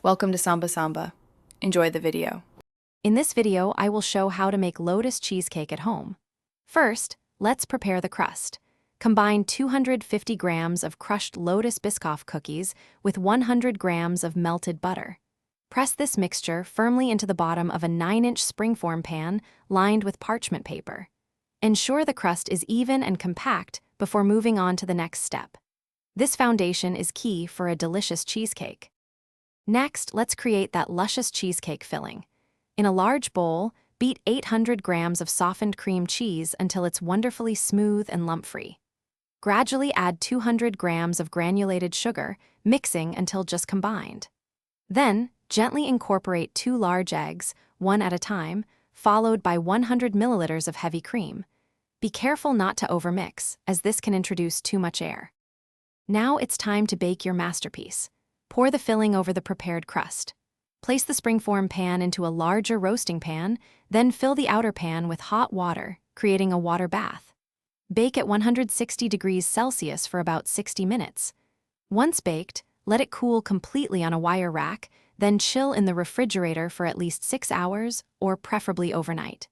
Welcome to Samba Samba. Enjoy the video. In this video, I will show how to make Lotus Cheesecake at home. First, let's prepare the crust. Combine 250 grams of crushed Lotus Biscoff cookies with 100 grams of melted butter. Press this mixture firmly into the bottom of a 9-inch springform pan lined with parchment paper. Ensure the crust is even and compact before moving on to the next step. This foundation is key for a delicious cheesecake. Next, let's create that luscious cheesecake filling. In a large bowl, beat 800 grams of softened cream cheese until it's wonderfully smooth and lump-free. Gradually add 200 grams of granulated sugar, mixing until just combined. Then, gently incorporate 2 large eggs, one at a time, followed by 100 milliliters of heavy cream. Be careful not to overmix, as this can introduce too much air. Now it's time to bake your masterpiece. Pour the filling over the prepared crust. Place the springform pan into a larger roasting pan, then fill the outer pan with hot water, creating a water bath. Bake at 160 degrees Celsius for about 60 minutes. Once baked, let it cool completely on a wire rack, then chill in the refrigerator for at least 6 hours, or preferably overnight.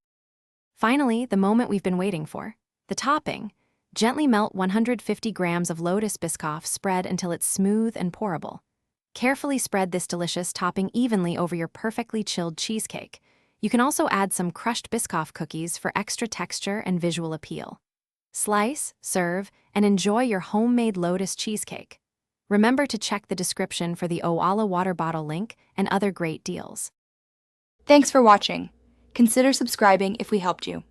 Finally, the moment we've been waiting for. The topping. Gently melt 150 grams of Lotus Biscoff spread until it's smooth and pourable. Carefully spread this delicious topping evenly over your perfectly chilled cheesecake. You can also add some crushed Biscoff cookies for extra texture and visual appeal. Slice, serve, and enjoy your homemade Lotus cheesecake. Remember to check the description for the Owala water bottle link and other great deals. Thanks for watching. Consider subscribing if we helped you.